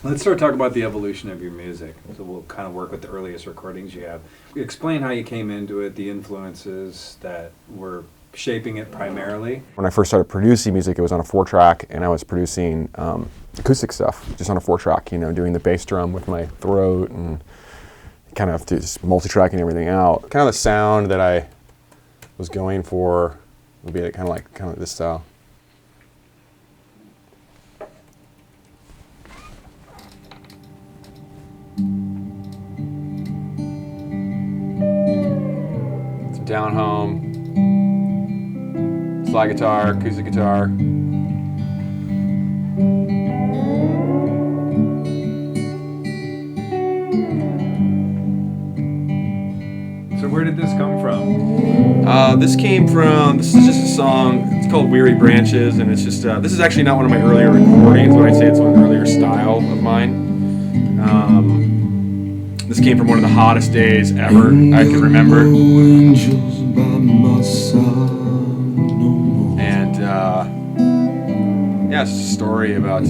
Let's start talking about the evolution of your music. So we'll kind of work with the earliest recordings you have. Explain how you came into it, the influences that were shaping it primarily. When I first started producing music, it was on a 4-track, and I was producing acoustic stuff, just on a 4-track, you know, doing the bass drum with my throat and kind of just multi-tracking everything out. Kind of the sound that I was going for would be kind of this style. Some down home, slide guitar, acoustic guitar. So where did this come from? This is just a song, it's called Weary Branches, and it's just, this is actually not one of my earlier recordings, but I'd say it's one of the earlier style of mine. This came from one of the hottest days ever I can remember. And yeah, it's just a story about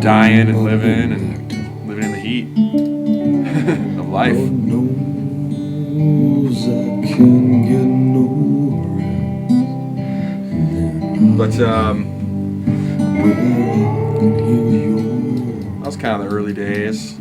dying and living in the heat of life. But that was kind of the early days.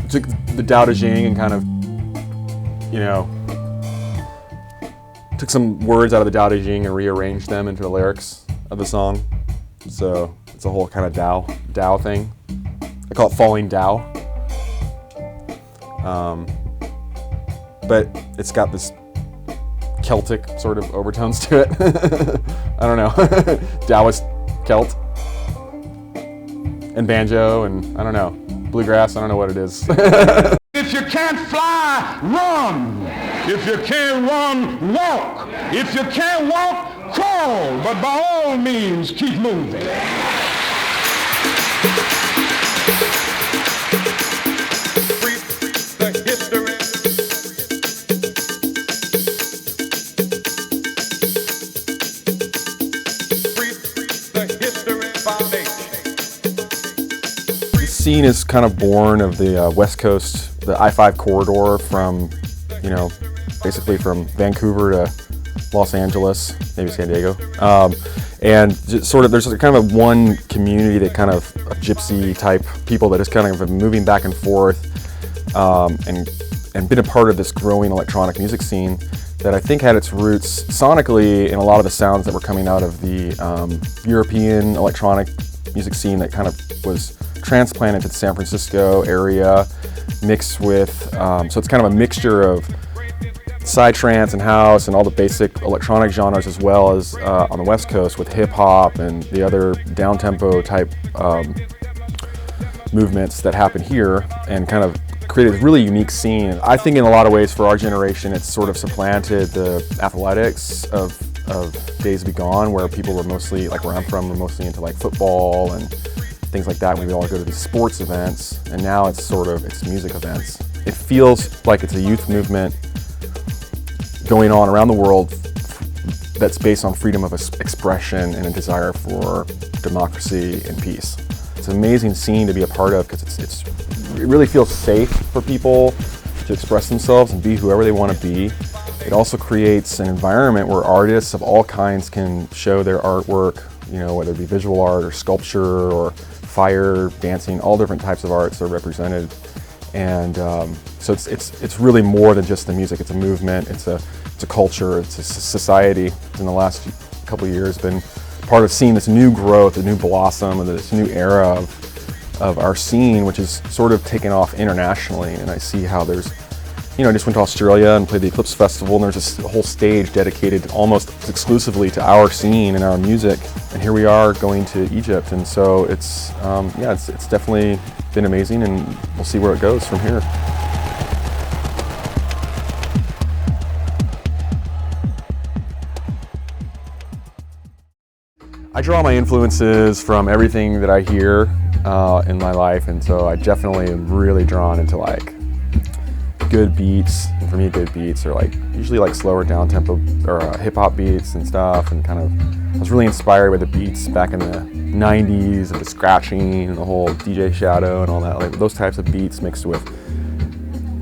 Took the Tao Te Ching and kind of, you know, took some words out of the Tao Te Ching and rearranged them into the lyrics of the song. So it's a whole kind of Tao thing. I call it falling Tao. But it's got this Celtic sort of overtones to it. I don't know, Taoist Celt and banjo and I don't know. Bluegrass, I don't know what it is. If you can't fly, run. If you can't run, walk. If you can't walk, crawl. But by all means, keep moving. Scene is kind of born of the West Coast, the I-5 corridor from, you know, basically from Vancouver to Los Angeles, maybe San Diego. And just sort of, there's kind of one community that kind of gypsy type people that is kind of moving back and forth and been a part of this growing electronic music scene that I think had its roots sonically in a lot of the sounds that were coming out of the European electronic music scene that kind of was transplanted to the San Francisco area, mixed with, so it's kind of a mixture of psytrance and house and all the basic electronic genres, as well as on the West Coast with hip hop and the other down-tempo type movements that happen here, and kind of created a really unique scene. I think in a lot of ways for our generation, it's sort of supplanted the athletics of days to be gone, where people were mostly, like where I'm from, were mostly into like football and things like that. We would all go to these sports events, and now it's music events. It feels like it's a youth movement going on around the world that's based on freedom of expression and a desire for democracy and peace. It's an amazing scene to be a part of because it really feels safe for people to express themselves and be whoever they want to be. It also creates an environment where artists of all kinds can show their artwork, you know, whether it be visual art or sculpture or fire, dancing, all different types of arts are represented. And so it's really more than just the music. It's a movement, it's a culture, it's a society. In the last couple of years been part of seeing this new growth, a new blossom, and this new era of our scene, which is sort of taken off internationally. And I see how there's, you know, I just went to Australia and played the Eclipse Festival, and there's this whole stage dedicated almost exclusively to our scene and our music. And here we are going to Egypt, and so it's definitely been amazing, and we'll see where it goes from here. I draw my influences from everything that I hear in my life, and so I definitely am really drawn into like good beats. And for me, good beats are like usually like slower down tempo or hip hop beats and stuff, and kind of I was really inspired by the beats back in the 90s and the scratching and the whole DJ Shadow and all that, like those types of beats mixed with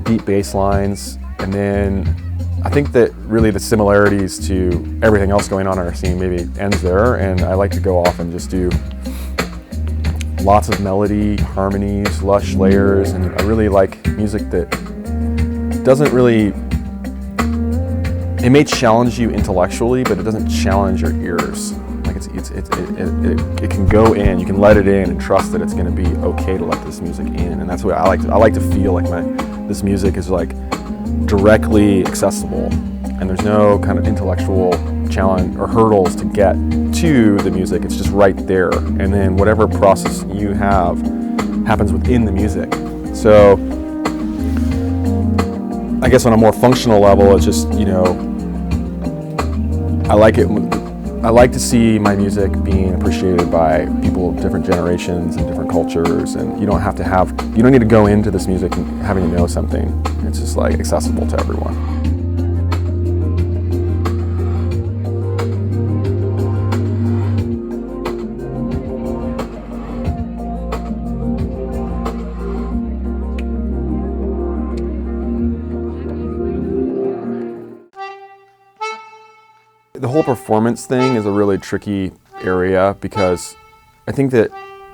deep bass lines. And then I think that really the similarities to everything else going on in our scene maybe ends there, and I like to go off and just do lots of melody, harmonies, lush layers, and I really like music that doesn't really, it may challenge you intellectually, but it doesn't challenge your ears. Like it can go in, you can let it in and trust that it's going to be okay to let this music in, and that's what I like to feel like this music is like directly accessible, and there's no kind of intellectual challenge or hurdles to get to the music. It's just right there, and then whatever process you have happens within the music. So I guess on a more functional level, it's just, you know, I like to see my music being appreciated by people of different generations and different cultures, and you don't need to go into this music and having to know something. It's just like accessible to everyone. The whole performance thing is a really tricky area because I think that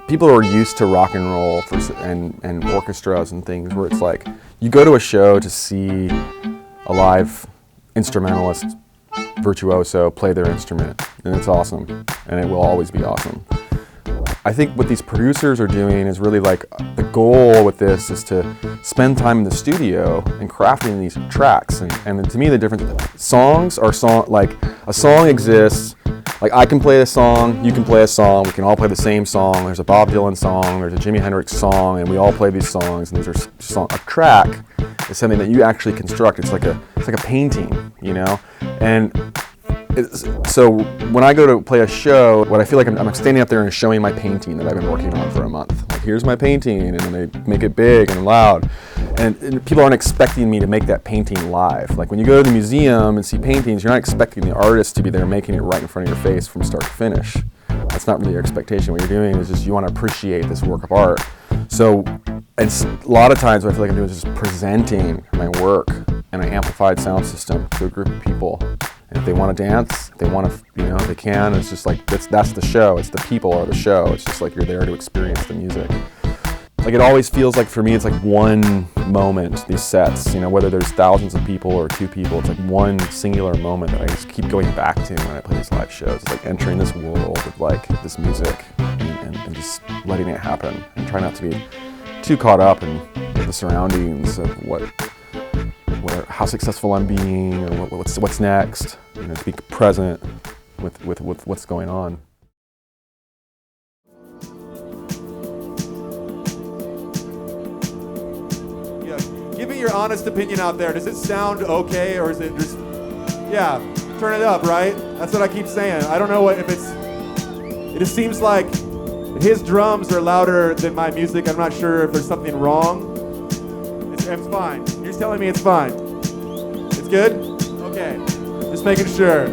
people are used to rock and roll and orchestras and things where it's like you go to a show to see a live instrumentalist virtuoso play their instrument, and it's awesome, and it will always be awesome. I think what these producers are doing is really like the goal with this is to spend time in the studio and crafting these tracks. And to me, the difference, songs are like a song exists. Like I can play a song, you can play a song, we can all play the same song. There's a Bob Dylan song, there's a Jimi Hendrix song, and we all play these songs. And there's a track is something that you actually construct. It's like a painting, you know. And so when I go to play a show, what I feel like I'm standing up there and showing my painting that I've been working on for a month. Like, here's my painting, and then they make it big and loud. And people aren't expecting me to make that painting live. Like when you go to the museum and see paintings, you're not expecting the artist to be there making it right in front of your face from start to finish. That's not really your expectation. What you're doing is just you want to appreciate this work of art. So a lot of times what I feel like I'm doing is just presenting my work in an amplified sound system to a group of people. And if they want to dance, if they want to, you know, they can. It's just like, that's the show. It's the people are the show. It's just like you're there to experience the music. Like it always feels like for me, it's like one moment, these sets, you know, whether there's thousands of people or two people, it's like one singular moment that I just keep going back to when I play these live shows. It's like entering this world of like this music and just letting it happen and try not to be too caught up in the surroundings of how successful I'm being or what's next, you know, to be present with what's going on. your honest opinion out there. Does it sound okay, or is it just, yeah, turn it up, right? That's what I keep saying. I don't know if it just seems like his drums are louder than my music. I'm not sure if there's something wrong. It's fine. You're telling me it's fine. It's good? Okay, just making sure.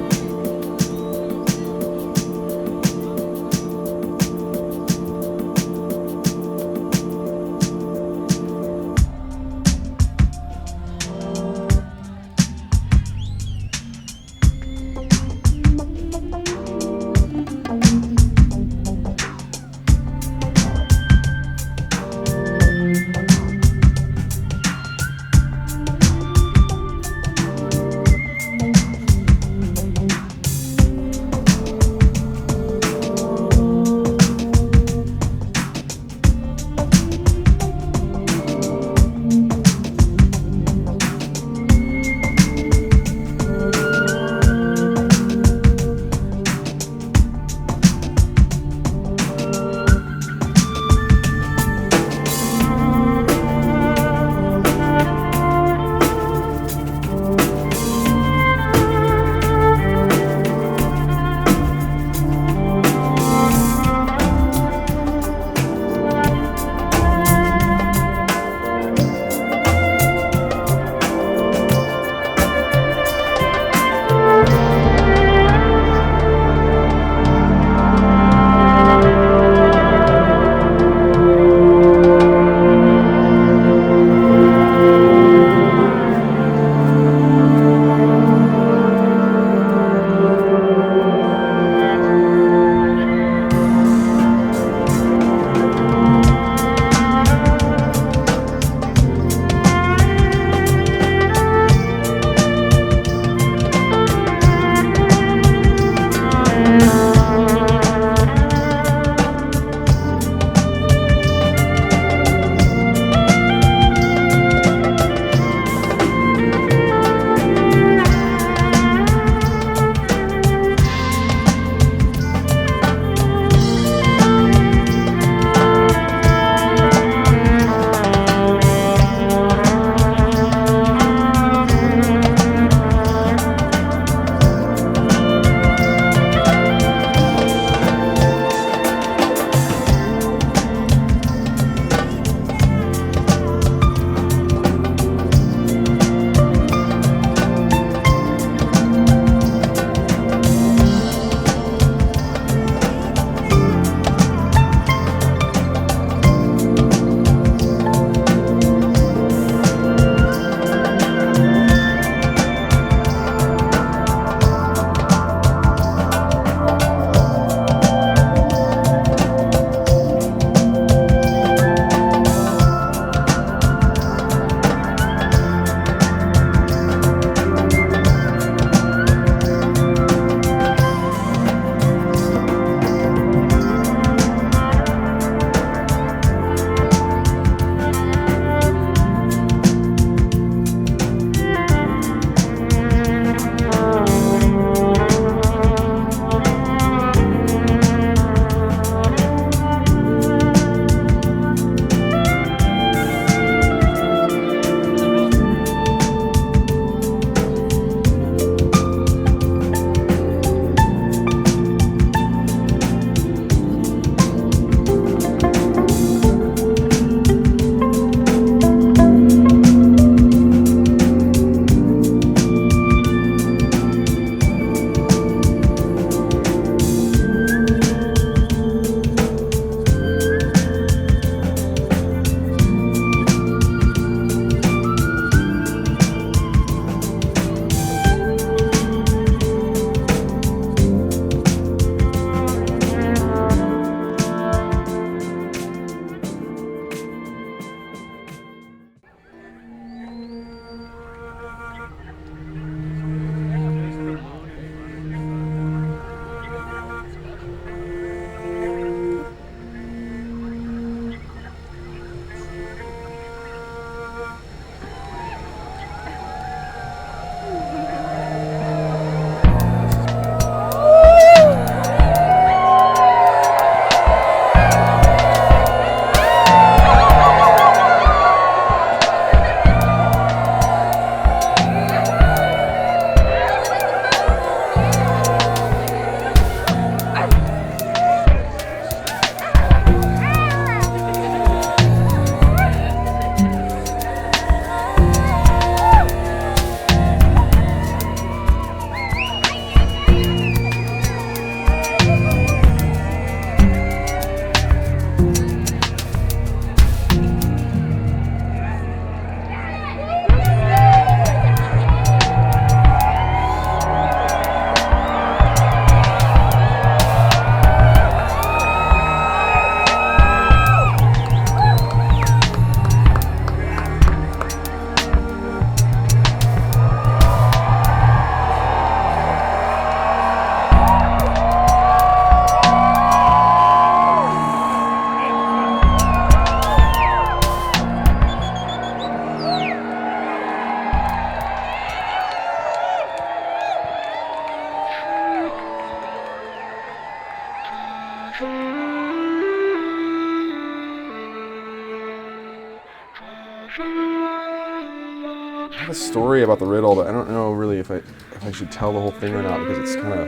I have a story about the riddle, but I don't know really if I should tell the whole thing or not, because it's kind of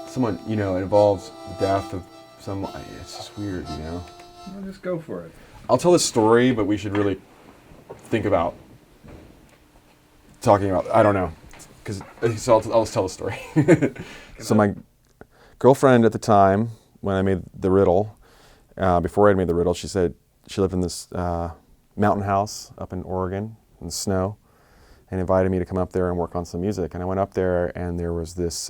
someone, you know, it involves the death of someone. It's just weird, you know. Well, just go for it. I'll tell the story, but we should really think about talking about, I don't know, so I'll just tell the story. So my girlfriend at the time, when I made the riddle, before I made the riddle, she said she lived in this mountain house up in Oregon in the snow, and invited me to come up there and work on some music. And I went up there, and there was this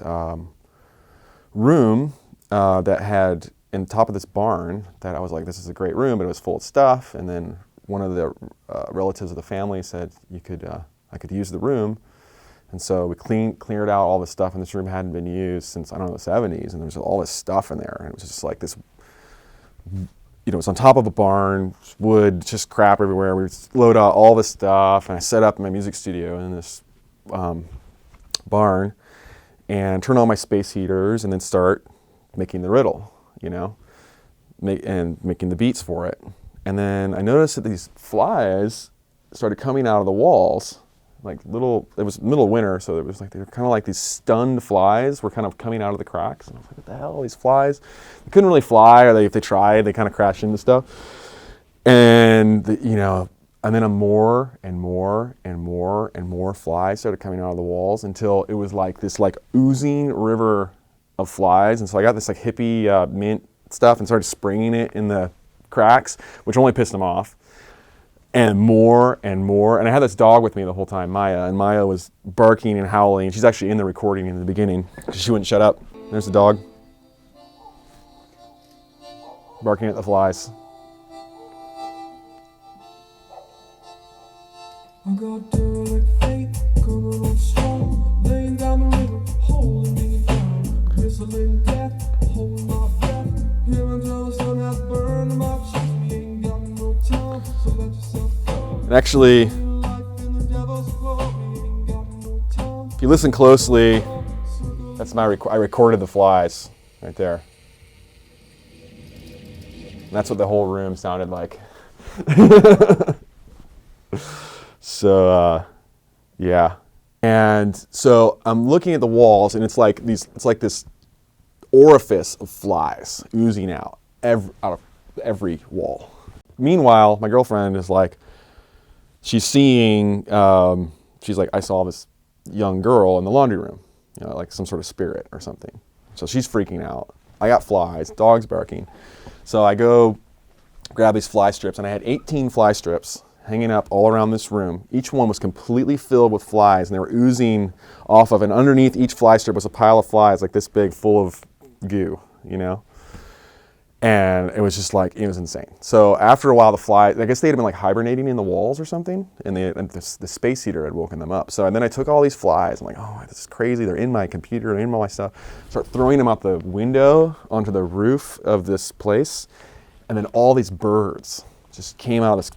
room that had, in the top of this barn, that I was like, this is a great room, but it was full of stuff. And then one of the relatives of the family said I could use the room. And so we cleared out all this stuff, and this room hadn't been used since, I don't know, the 70s, and there was all this stuff in there, and it was just like this, you know, it was on top of a barn, wood, just crap everywhere. We would load out all this stuff, and I set up my music studio in this barn, and turn on my space heaters, and then start making the riddle, you know, making the beats for it. And then I noticed that these flies started coming out of the walls, like little, it was middle of winter, so it was like, they were kind of like these stunned flies were kind of coming out of the cracks. And I was like, what the hell, these flies? They couldn't really fly, or if they tried, they kind of crashed into stuff. And, you know, and then more and more and more and more flies started coming out of the walls until it was like this like oozing river of flies. And so I got this like hippie mint stuff and started spraying it in the cracks, which only pissed them off. And more and more. And I had this dog with me the whole time, Maya, and Maya was barking and howling. She's actually in the recording in the beginning because she wouldn't shut up. There's the dog barking at the flies. I got derelict fate, coming on strong, laying down the river, holding me down, whistling death, holding my breath, here until the sun has burned my cheeks, we ain't got no time, so let yourself go. And actually, if you listen closely, that's my I recorded the flies right there. And that's what the whole room sounded like. So, yeah. And so I'm looking at the walls, and it's like this orifice of flies oozing out of every wall. Meanwhile, my girlfriend is like, she's seeing, she's like, I saw this young girl in the laundry room, you know, like some sort of spirit or something. So she's freaking out. I got flies, dog's barking. So I go grab these fly strips, and I had 18 fly strips hanging up all around this room. Each one was completely filled with flies, and they were oozing off of, and underneath each fly strip was a pile of flies like this big, full of goo, you know? And it was just like, it was insane. So after a while, the flies, I guess they had been like hibernating in the walls or something, and the space heater had woken them up. So and then I took all these flies, I'm like, oh, this is crazy, they're in my computer, they're in all my stuff. Start throwing them out the window onto the roof of this place, and then all these birds just came out of this,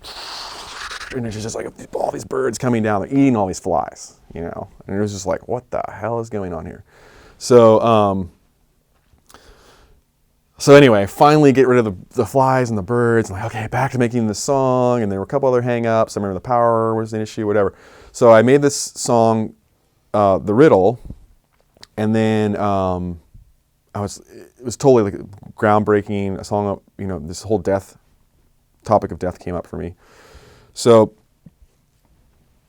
and it's just like all these birds coming down, they're eating all these flies, you know? And it was just like, what the hell is going on here? So, so anyway, finally get rid of the flies and the birds. I'm like, okay, back to making the song. And there were a couple other hang-ups. I remember the power was an issue, whatever. So I made this song, the riddle, and then it was totally like groundbreaking, a song, you know, this whole topic of death came up for me. So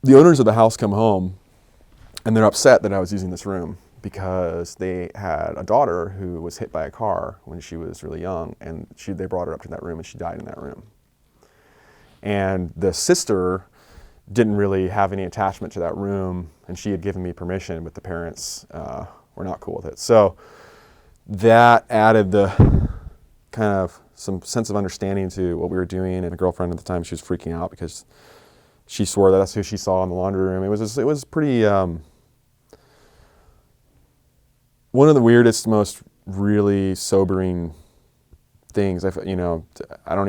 the owners of the house come home, and they're upset that I was using this room because they had a daughter who was hit by a car when she was really young, and they brought her up to that room, and she died in that room. And the sister didn't really have any attachment to that room, and she had given me permission, but the parents were not cool with it. So that added the kind of some sense of understanding to what we were doing. And a girlfriend at the time, she was freaking out because she swore that that's who she saw in the laundry room. It was pretty, one of the weirdest, most really sobering things. I don't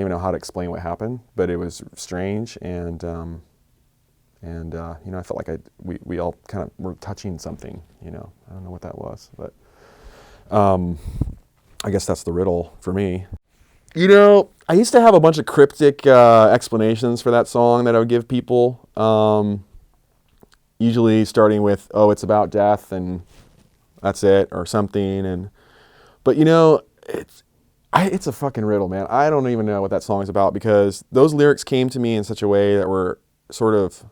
even know how to explain what happened, but it was strange. And I felt like we all kind of were touching something, you know. I don't know what that was, but I guess that's the riddle for me. You know, I used to have a bunch of cryptic explanations for that song that I would give people. Usually starting with, oh, it's about death and that's it, or something. But you know, it's a fucking riddle, man. I don't even know what that song is about, because those lyrics came to me in such a way that were sort of,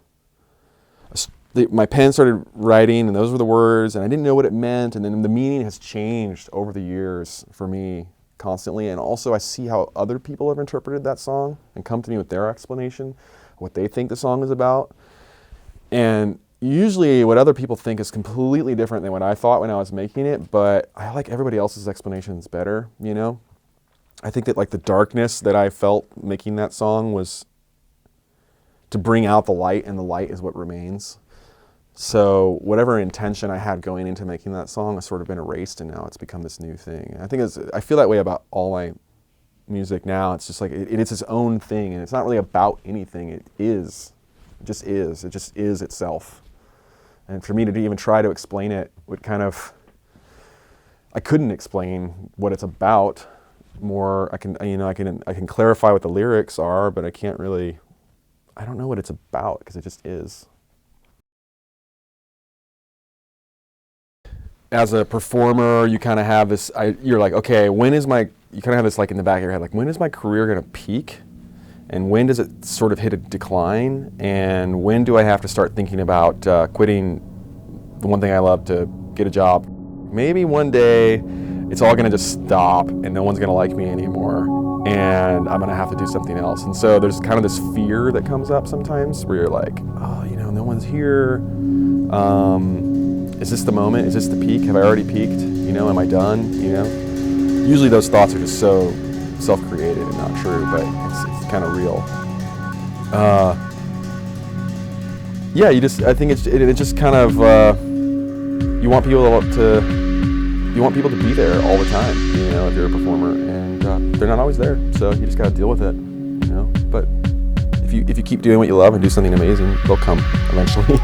my pen started writing and those were the words and I didn't know what it meant, and then the meaning has changed over the years for me constantly. And also I see how other people have interpreted that song and come to me with their explanation, what they think the song is about. And usually what other people think is completely different than what I thought when I was making it, but I like everybody else's explanations better, you know? I think that like the darkness that I felt making that song was to bring out the light, and the light is what remains. So whatever intention I had going into making that song has sort of been erased, and now it's become this new thing. I think I feel that way about all my music now. It's just like, it's its own thing, and it's not really about anything. It just is itself. And for me to even try to explain it would kind of, I couldn't explain what it's about more. I can clarify what the lyrics are, but I can't really, I don't know what it's about, because it just is. As a performer, you kind of have this, you're like, okay, you kind of have this like in the back of your head, like, when is my career going to peak? And when does it sort of hit a decline? And when do I have to start thinking about quitting the one thing I love to get a job? Maybe one day it's all going to just stop and no one's going to like me anymore, and I'm going to have to do something else. And so there's kind of this fear that comes up sometimes where you're like, oh, you know, no one's here. Is this the moment? Is this the peak? Have I already peaked? You know, am I done? You know? Usually those thoughts are just so self-created and not true, but it's kind of real. Yeah, I think it just kind of, you want people to be there all the time, you know, if you're a performer, and they're not always there, so you just got to deal with it, you know. But if you keep doing what you love and do something amazing, they'll come eventually.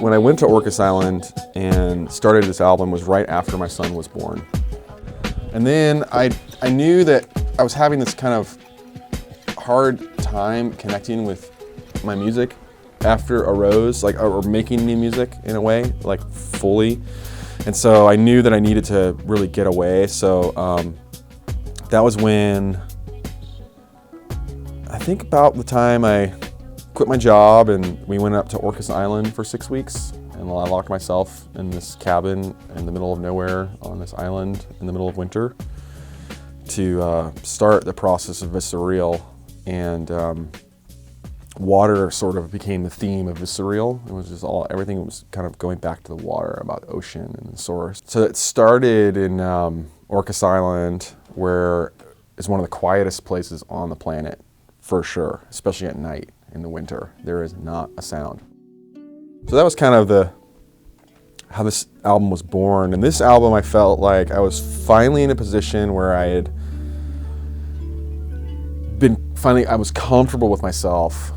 When I went to Orcas Island and started this album was right after my son was born. And then I knew that I was having this kind of hard time connecting with my music after Arose, like, or making new music in a way, like fully. And so I knew that I needed to really get away. So that was when, I think about the time I quit my job and we went up to Orcas Island for 6 weeks. And I locked myself in this cabin in the middle of nowhere on this island in the middle of winter to start the process of VISURREAL. And water sort of became the theme of VISURREAL. It was just everything was kind of going back to the water, about the ocean and the source. So it started in Orcas Island, where it's one of the quietest places on the planet, for sure, especially at night in the winter. There is not a sound. So that was kind of how this album was born. And this album, I felt like I was finally in a position where I was comfortable with myself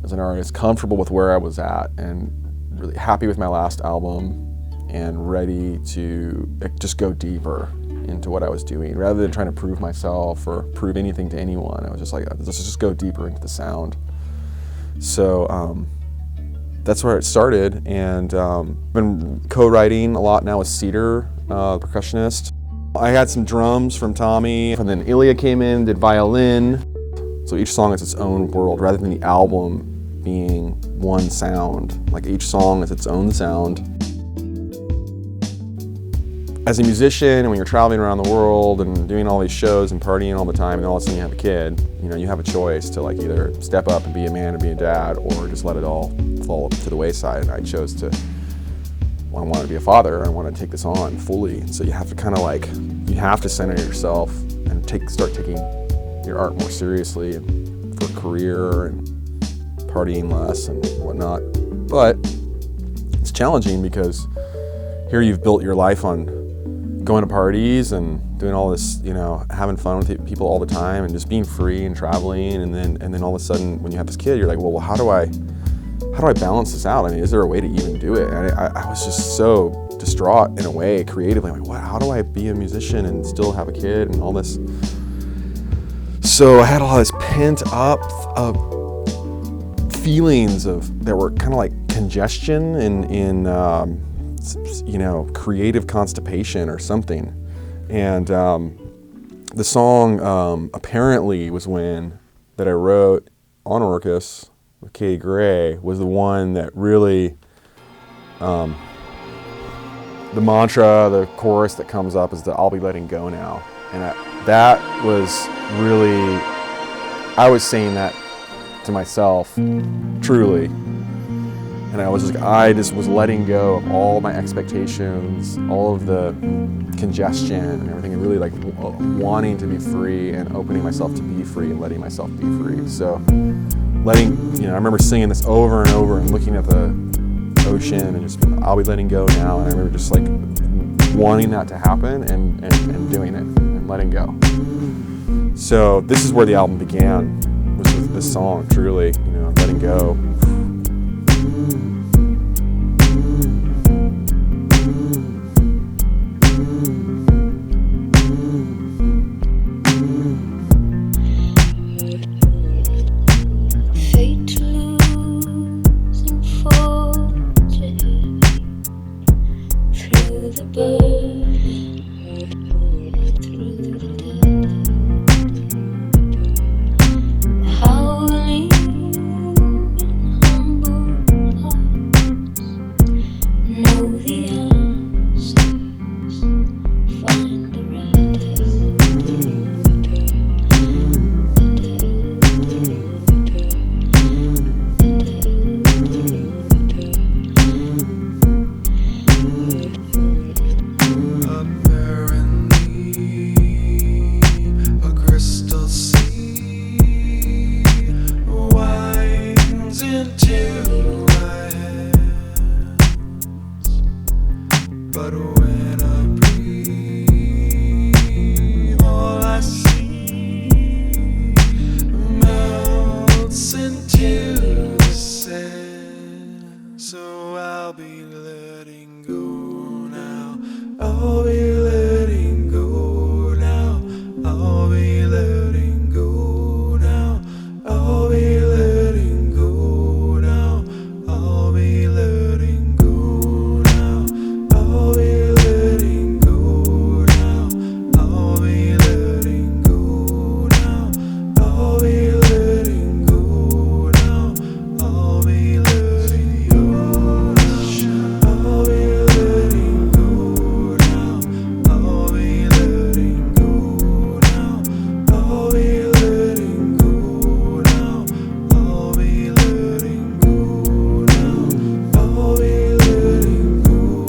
as an artist, comfortable with where I was at, and really happy with my last album and ready to just go deeper into what I was doing. Rather than trying to prove myself or prove anything to anyone, I was just like, let's just go deeper into the sound. So that's where it started, and been co-writing a lot now with Cedar, the percussionist. I had some drums from Tommy, and then Ilya came in, did violin. So each song is its own world, rather than the album being one sound. Like each song is its own sound. As a musician, and when you're traveling around the world and doing all these shows and partying all the time, and all of a sudden you have a kid, you know, you have a choice to like either step up and be a man or be a dad, or just let it all fall to the wayside. And I chose to, well, I wanted to be a father. I wanted to take this on fully. And so you have to kind of like, you have to center yourself and start taking your art more seriously, and for a career and partying less and whatnot. But it's challenging because here you've built your life on going to parties and doing all this, you know, having fun with people all the time and just being free and traveling, and then all of a sudden when you have this kid, you're like, well, how do I balance this out? I mean, is there a way to even do it? And I was just so distraught in a way, creatively. I'm like, wow, how do I be a musician and still have a kid and all this? So I had all this pent up feelings that were kind of like congestion in you know, creative constipation or something. And the song Apparently was one that I wrote on Orcas with Katie Gray, was the one that really, the mantra, the chorus that comes up is the I'll be letting go now. And that was really, I was saying that to myself, truly. And I just was letting go of all my expectations, all of the congestion and everything, and really like wanting to be free and opening myself to be free and letting myself be free. So I remember singing this over and over and looking at the ocean and just, I'll be letting go now. And I remember just like wanting that to happen and doing it and letting go. So this is where the album began, was with this song, truly, you know, letting go. to descend. So I'll be letting go now. I'll be letting go now. I'll be letting go now. I'll be letting go now. I'll be letting go now. I'll be letting go now. I'll be letting go now. I'll be letting go now. I'll be letting go now. I'll be letting go now. I'll be letting go now. I'll be letting go now. I'll be letting go now. I'll be letting go now. I'll be letting go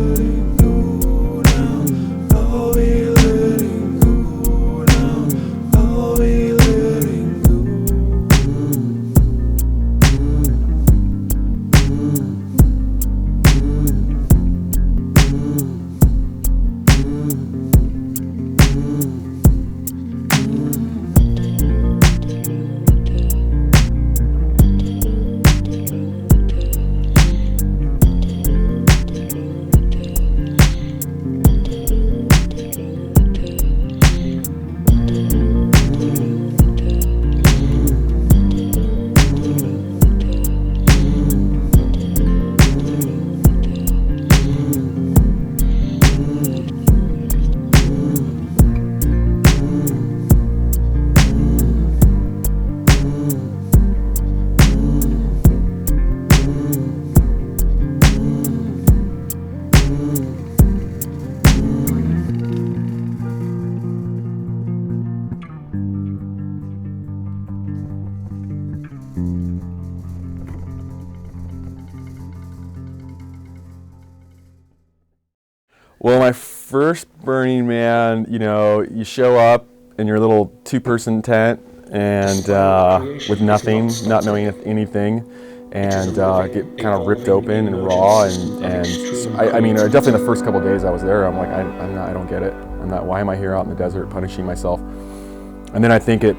now. I'll be letting go now. I'll be letting Well, my first Burning Man, you know, you show up in your little 2-person tent and with nothing, not knowing anything, and get kind of ripped open and raw. And I mean, definitely the first couple of days I was there, I'm like, I don't get it. I'm not. Why am I here out in the desert punishing myself? And then I think it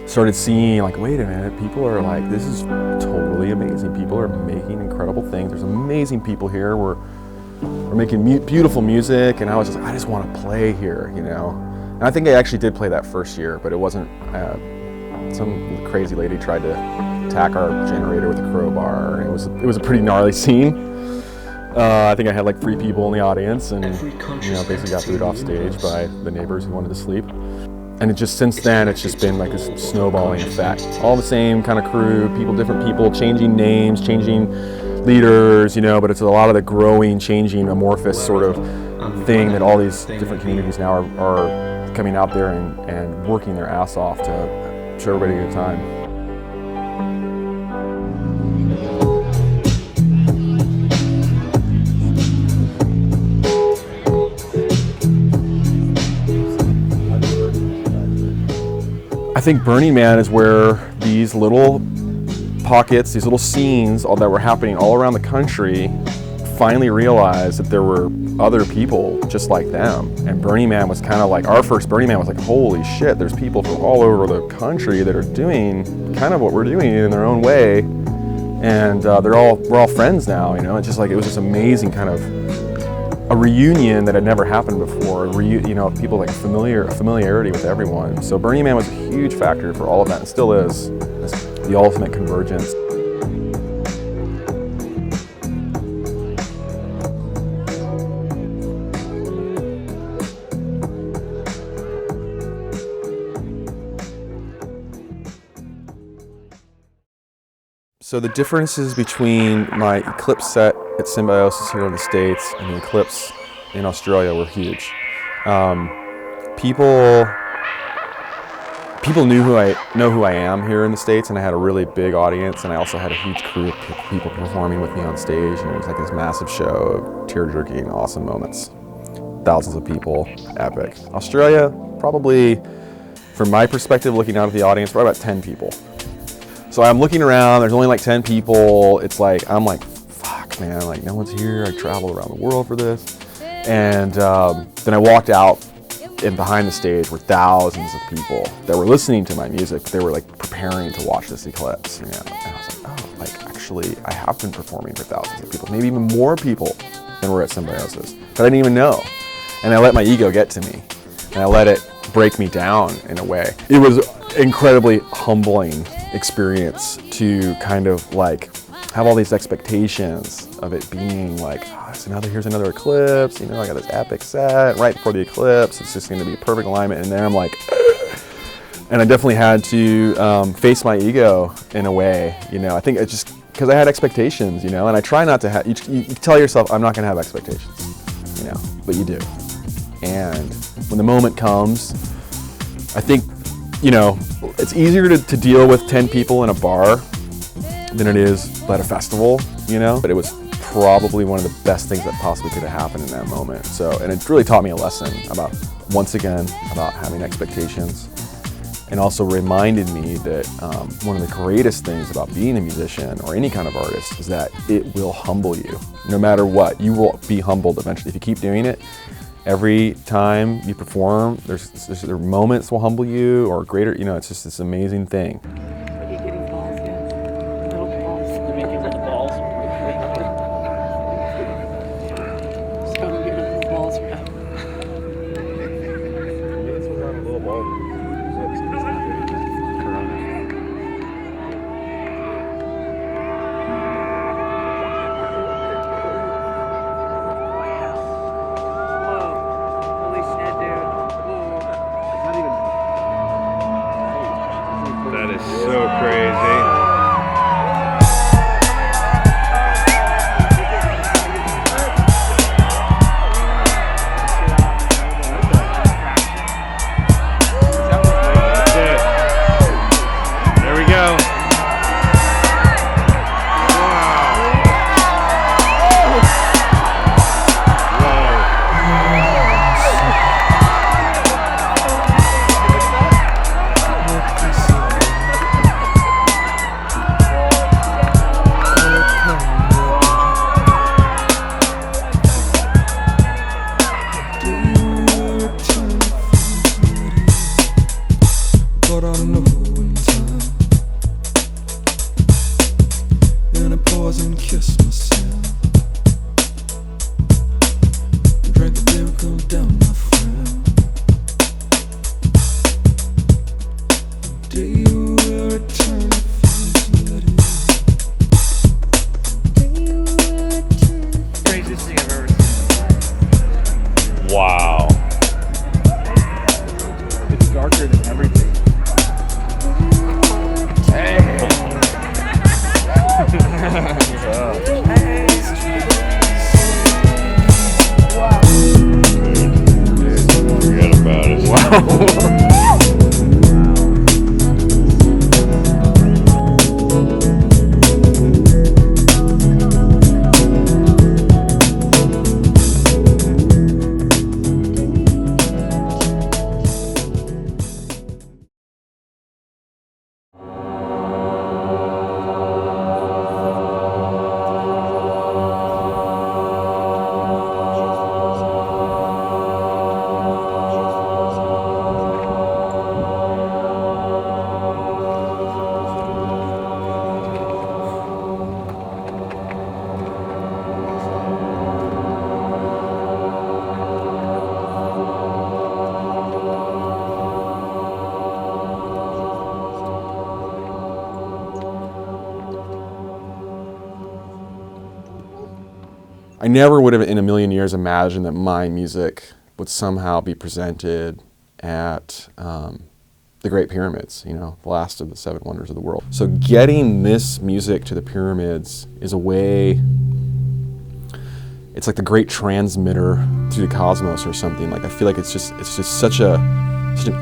started seeing like, wait a minute, people are like, this is totally amazing. People are making incredible things. There's amazing people here. We're making beautiful music, and I was just, I just want to play here, you know. And I think I actually did play that first year, but it wasn't. Some crazy lady tried to attack our generator with a crowbar. It was a pretty gnarly scene. I think I had like 3 people in the audience, and you know, basically got booed off stage by the neighbors who wanted to sleep. And it just, since then, it's just been like this snowballing effect. All the same kind of crew, different people, changing names, changing leaders, you know, but it's a lot of the growing, changing, amorphous sort of thing that all these different communities now are coming out there and working their ass off to show everybody a good time. I think Burning Man is where these little pockets, these little scenes that were happening all around the country finally realized that there were other people just like them. And Burning Man was kind of like, our first Burning Man was like, holy shit, there's people from all over the country that are doing kind of what we're doing in their own way. And we're all friends now, you know. It's just like, it was this amazing kind of a reunion that had never happened before. You know, people like a familiarity with everyone. So Burning Man was a huge factor for all of that, and still is. It's the ultimate convergence. So the differences between my Eclipse set at Symbiosis here in the States and the Eclipse in Australia were huge. People know who I am here in the States, and I had a really big audience, and I also had a huge crew of people performing with me on stage, and it was like this massive show of tear-jerking, awesome moments. Thousands of people, epic. Australia, probably, from my perspective, looking out at the audience, probably about 10 people. So I'm looking around, there's only like 10 people. It's like, I'm like, fuck man, like no one's here. I traveled around the world for this. And then I walked out and behind the stage were thousands of people that were listening to my music. They were like preparing to watch this eclipse, you know. And I was like, oh, like actually, I have been performing for thousands of people, maybe even more people than were at Symbiosis, but I didn't even know. And I let my ego get to me, and I let it break me down in a way. It was incredibly humbling experience to kind of like have all these expectations of it being like, oh, here's another eclipse, you know, I got this epic set right before the eclipse, it's just going to be a perfect alignment, and then I'm like, and I definitely had to face my ego in a way, you know. I think it's just because I had expectations, you know, and I try not to have, you tell yourself, I'm not going to have expectations, you know, but you do. And when the moment comes, I think, you know, it's easier to deal with 10 people in a bar than it is at a festival, you know, but it was probably one of the best things that possibly could have happened in that moment. So, and it really taught me a lesson about, once again, about having expectations, and also reminded me that one of the greatest things about being a musician or any kind of artist is that it will humble you. No matter what, you will be humbled eventually. If you keep doing it, every time you perform, there are moments will humble you, or greater, you know, it's just this amazing thing. Are you getting balls yet? Little balls? You're making little balls? So we're getting little balls wrapped. That is so crazy. That's it. There we go. But I know in time. Then I pause and kiss myself. Drank a beer, cool down my frown. Do you return to futility? Craziest thing I've ever seen. Wow. It's darker than everything. Forget about it. Wow. I never would have in a million years imagined that my music would somehow be presented at the Great Pyramids, you know, the last of the 7 wonders of the world. So getting this music to the pyramids is a way, it's like the great transmitter through the cosmos or something. Like I feel like it's just such an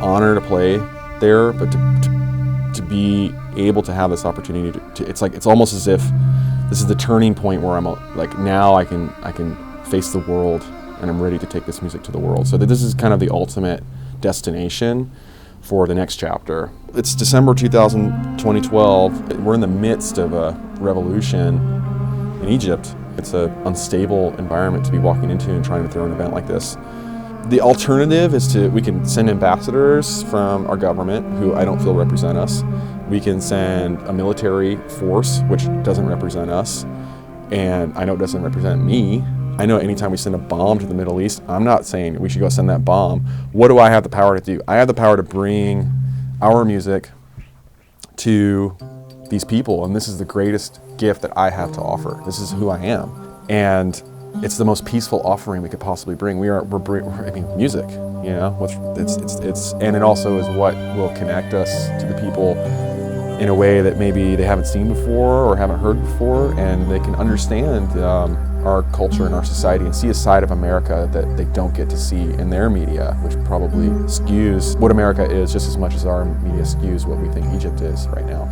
honor to play there, but to be able to have this opportunity to it's almost as if this is the turning point where I'm like, now I can face the world, and I'm ready to take this music to the world. So that this is kind of the ultimate destination for the next chapter. It's December 2012. We're in the midst of a revolution in Egypt. It's an unstable environment to be walking into and trying to throw an event like this. The alternative is we can send ambassadors from our government who I don't feel represent us. We can send a military force which doesn't represent us, and I know it doesn't represent me. I know anytime we send a bomb to the Middle East, I'm not saying we should go send that bomb. What do I have the power to do? I have the power to bring our music to these people, and this is the greatest gift that I have to offer. This is who I am, and it's the most peaceful offering we could possibly bring. We're music, you know. And it also is what will connect us to the people in a way that maybe they haven't seen before or haven't heard before, and they can understand our culture and our society and see a side of America that they don't get to see in their media, which probably skews what America is just as much as our media skews what we think Egypt is right now.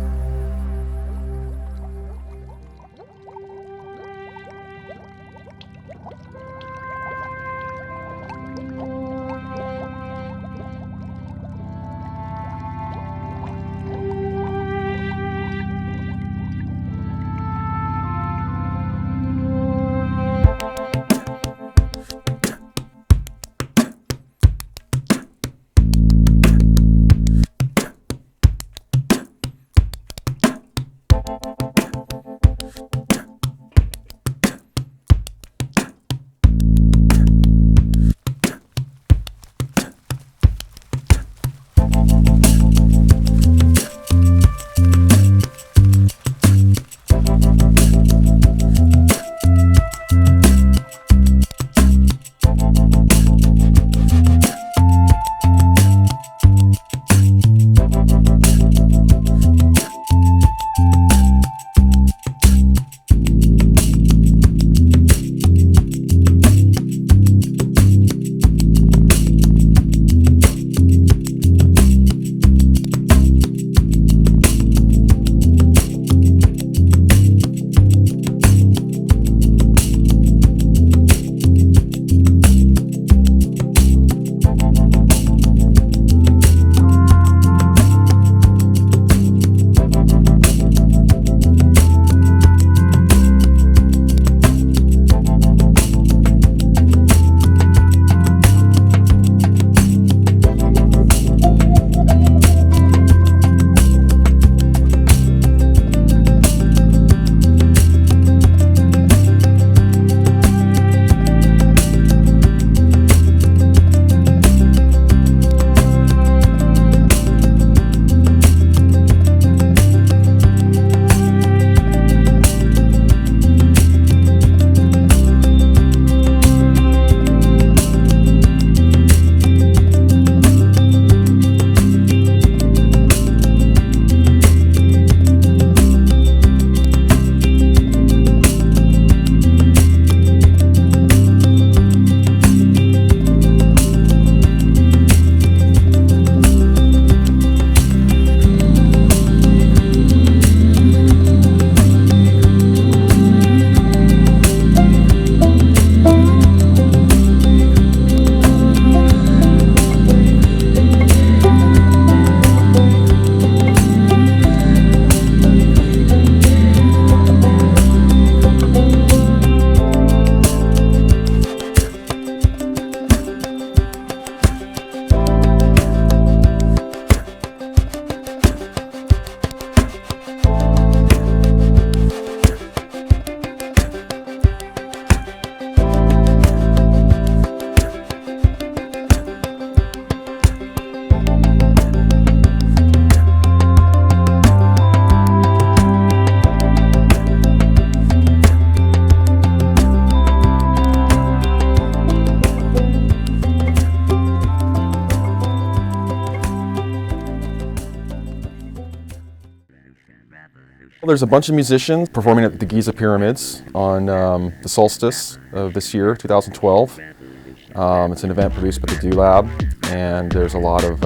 Well, there's a bunch of musicians performing at the Giza Pyramids on the solstice of this year, 2012. It's an event produced by the Do Lab, and there's a lot of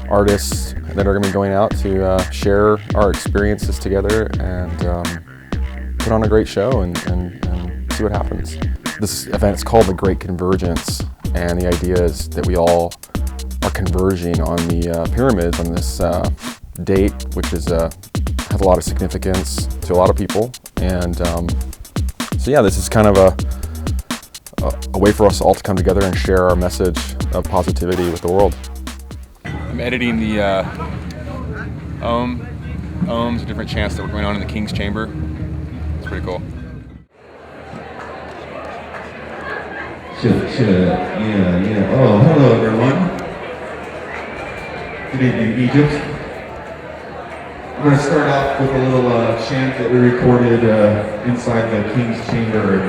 artists that are going to be going out to share our experiences together and put on a great show and see what happens. This event is called the Great Convergence, and the idea is that we all are converging on the pyramids on this date, which is has a lot of significance to a lot of people. And so yeah, this is kind of a way for us all to come together and share our message of positivity with the world. I'm editing the ohms and different chants that were going on in the King's Chamber. It's pretty cool. Yeah. Oh, hello everyone. Good evening, Egypt. I'm going to start off with a little chant that we recorded inside the King's Chamber.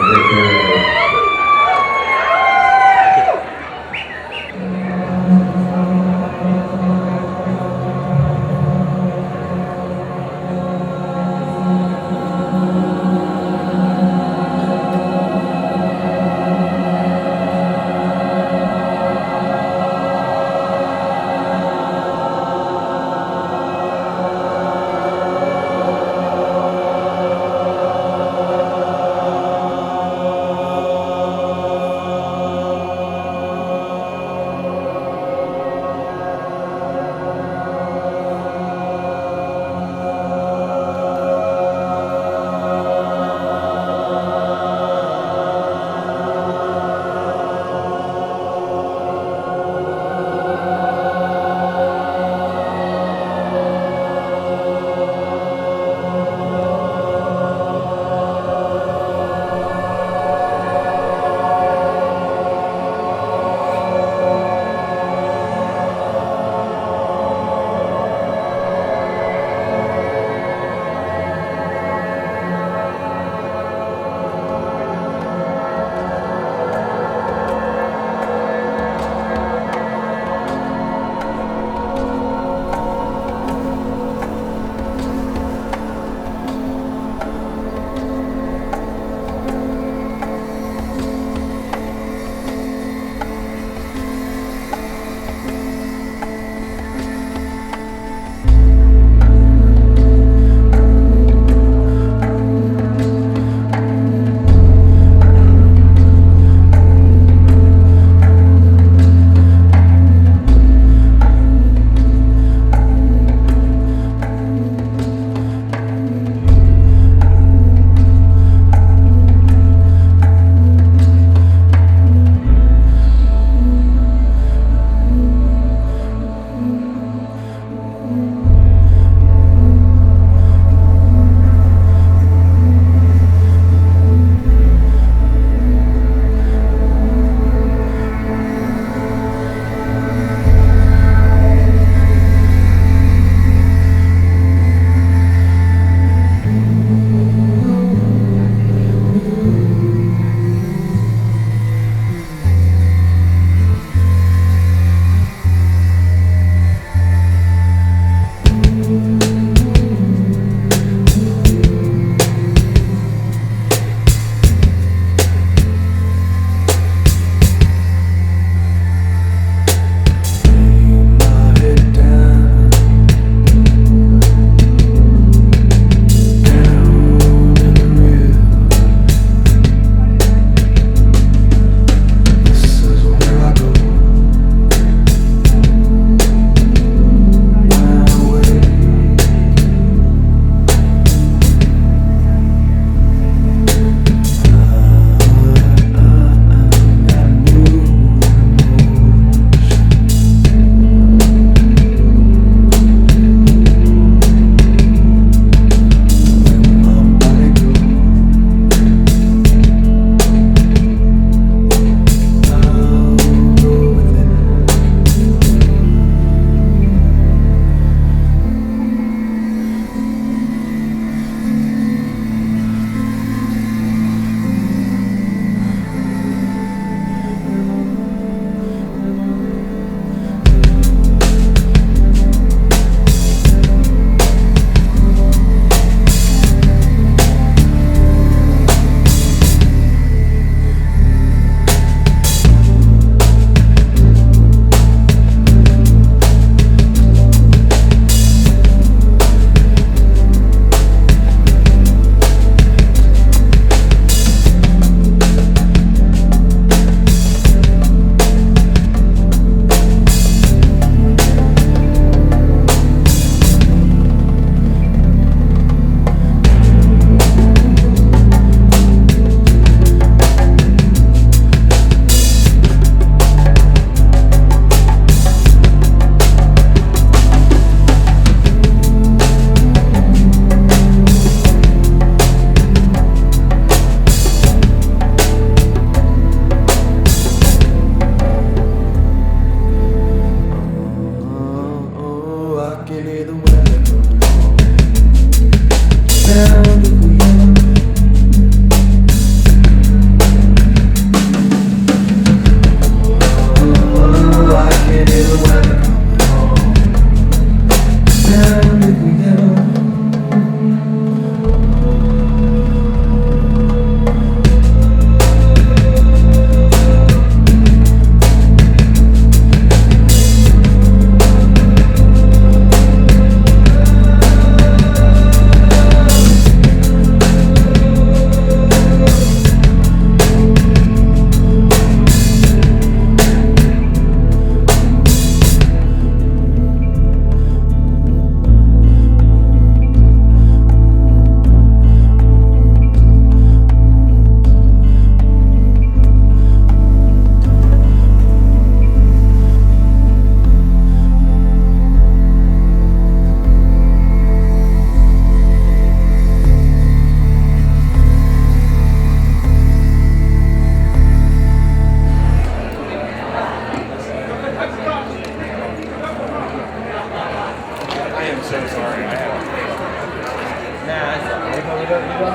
you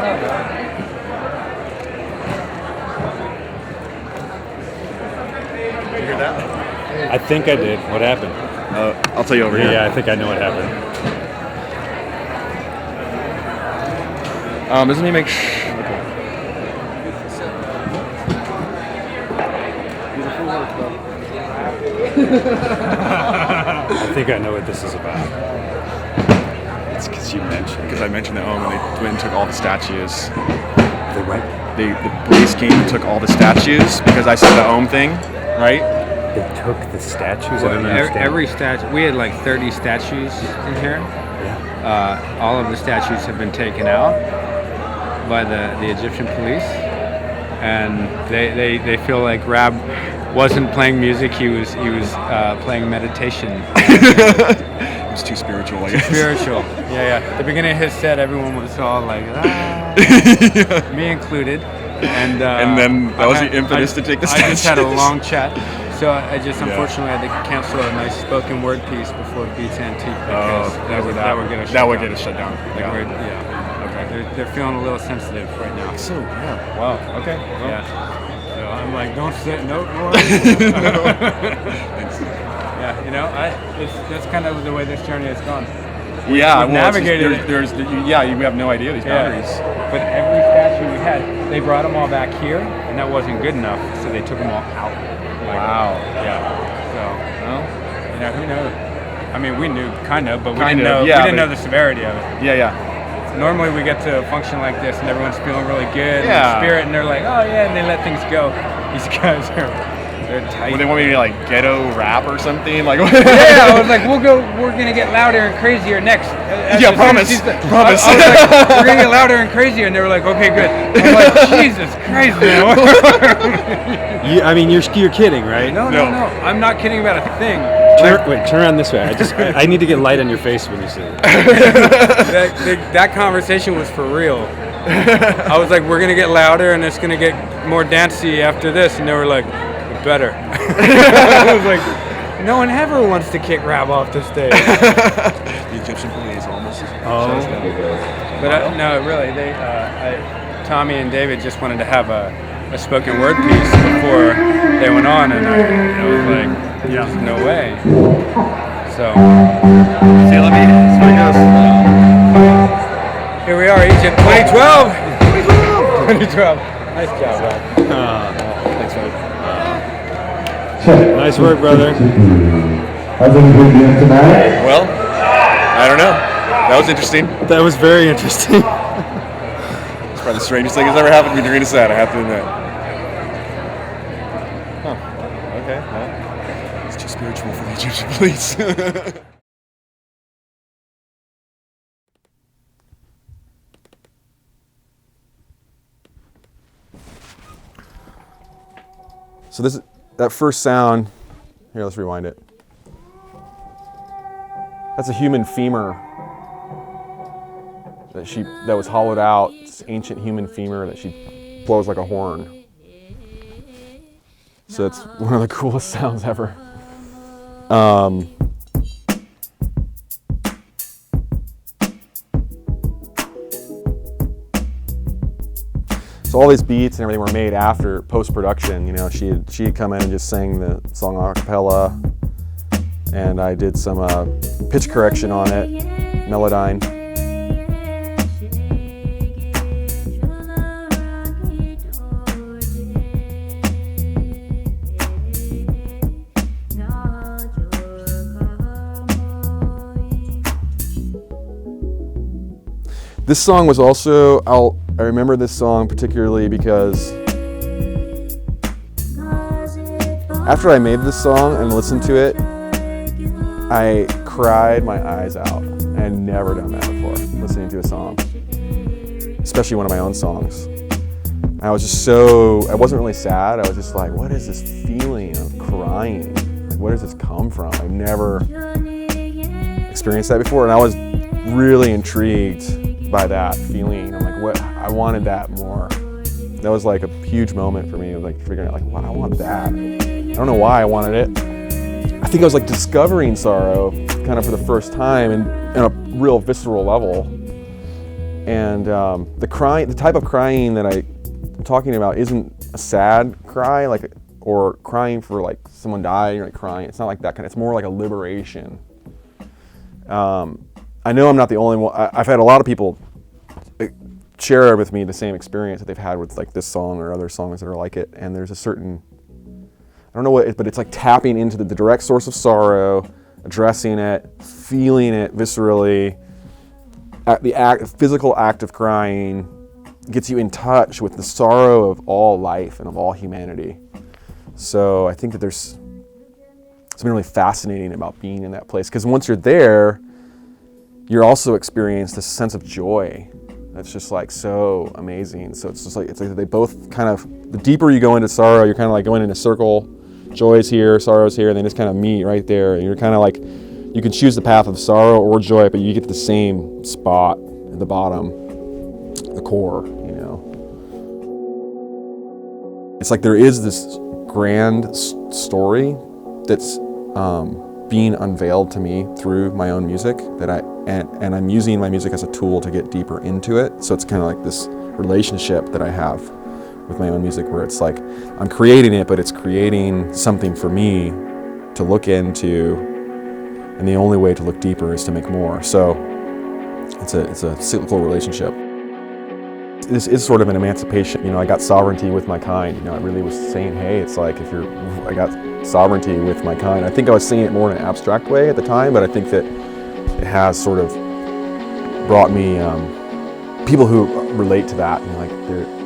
hear that? I think I did. What happened? I'll tell you over here. Yeah, I think I know what happened. Doesn't he make? I think I know what this is about. It's because you mentioned. Because I mentioned the Ohm, and they went and took all the statues. They went. The police came and took all the statues because I said the Ohm thing, right? They took the statues. I don't understand. Every statue. We had like 30 statues in here. Yeah. All of the statues have been taken out by the Egyptian police, and they feel like Rab wasn't playing music. He was playing meditation. It was too spiritual, I guess. Spiritual. Yeah. At the beginning of his set, everyone was all like, me included. And then that was the impetus to take the I just had a statues. long chat. So I just unfortunately had to cancel a nice spoken word piece before Beats Antique because that would get us shut down. Like okay. They're feeling a little sensitive right now. So yeah. Wow. Okay. Well. Yeah. So I'm like, don't sit, no more. Yeah. That's kind of the way this journey has gone. Yeah. We've navigated it. You have no idea these boundaries. But every statue we had, they brought them all back here, and that wasn't good enough, so they took them all out. Wow. Yeah. So, who knows? I mean, we knew kind of, but we Kind didn't of, know. yeah, we didn't but- know the severity of it. Yeah. Normally, we get to a function like this, and everyone's feeling really good, Yeah. in spirit, and they're like, "Oh yeah," and they let things go. These guys they're tight. Well, they want me to like ghetto rap or something, like. Yeah, I was like, we're gonna get louder and crazier next. Yeah, promise. Promise. I was like, we're gonna get louder and crazier, and they were like, okay, good. I'm like, Jesus Christ, man. I mean, you're kidding, right? No. I'm not kidding about a thing. Turn around this way. I need to get light on your face when you say it. That conversation was for real. I was like, we're gonna get louder, and it's gonna get more dancey after this, and they were like, better. I was like, no one ever wants to kick Rab off the stage. The Egyptian police almost. Oh. But no, really, Tommy and David just wanted to have a spoken word piece before they went on, and I was like, there's no way. So, See, let me. So it goes. here we are, Egypt 2012. 2012. Nice job, Rab. Thanks, man. Nice work, brother. How's everybody doing tonight? Well, I don't know. That was interesting. That was very interesting. It's probably the strangest thing that's ever happened to me during a set, I have to admit. Okay. Well, it's too spiritual for the Egyptian police. So that first sound, here, let's rewind it. That's a human femur that was hollowed out. It's ancient human femur that she blows like a horn. So it's one of the coolest sounds ever. So all these beats and everything were made after post-production. She had come in and just sang the song a cappella, and I did some pitch correction on it, Melodyne. This song was also, I remember this song particularly because after I made this song and listened to it, I cried my eyes out. I had never done that before, listening to a song, especially one of my own songs. I was just I wasn't really sad. I was just like, what is this feeling of crying? Like, where does this come from? I've never experienced that before, and I was really intrigued by that feeling. I'm like, I wanted that more. That was like a huge moment for me of like figuring out like, wow, I want that. I don't know why I wanted it. I think I was like discovering sorrow kind of for the first time and on a real visceral level. And the type of crying that I'm talking about isn't a sad cry, like, or crying for like someone died, you're like crying. It's not like that kind. It's more like a liberation. I know I'm not the only one. I've had a lot of people share with me the same experience that they've had with like this song or other songs that are like it. And there's a certain, I don't know what, but it's like tapping into the direct source of sorrow, addressing it, feeling it viscerally. The physical act of crying gets you in touch with the sorrow of all life and of all humanity. So I think that there's something really fascinating about being in that place, because once you're there, you're also experiencing this sense of joy that's just like so amazing. So it's like they both kind of, the deeper you go into sorrow, you're kind of like going in a circle. Joy's here, sorrow's here, and they just kind of meet right there. And you're kind of like, you can choose the path of sorrow or joy, but you get to the same spot at the bottom, the core, you know. It's like there is this grand story that's being unveiled to me through my own music that and I'm using my music as a tool to get deeper into it. So it's kind of like this relationship that I have with my own music where it's like I'm creating it, but it's creating something for me to look into, and the only way to look deeper is to make more. So it's a cyclical relationship. This is sort of an emancipation. You know, I got sovereignty with my kind. You know, I really was saying, hey, it's like I got sovereignty with my kind. I think I was saying it more in an abstract way at the time, but I think that it has sort of brought me people who relate to that. And like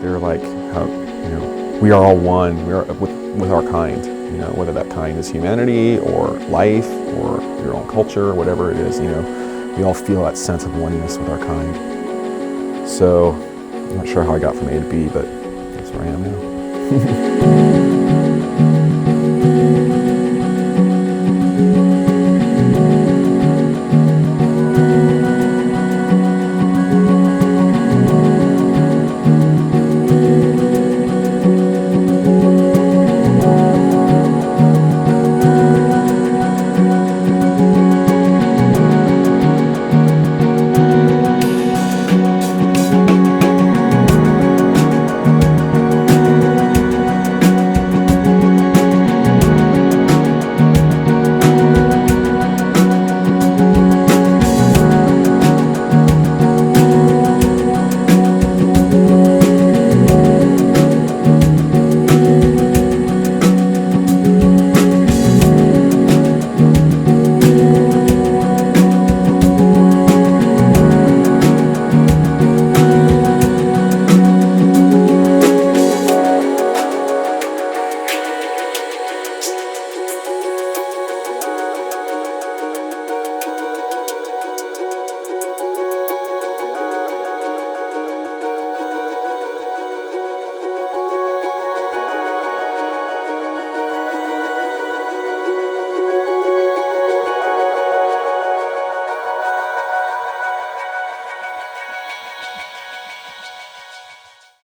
they're like, how, you know, we are all one. We are with our kind. You know, whether that kind is humanity or life or your own culture or whatever it is. You know, we all feel that sense of oneness with our kind. So I'm not sure how I got from A to B, but that's where I am now.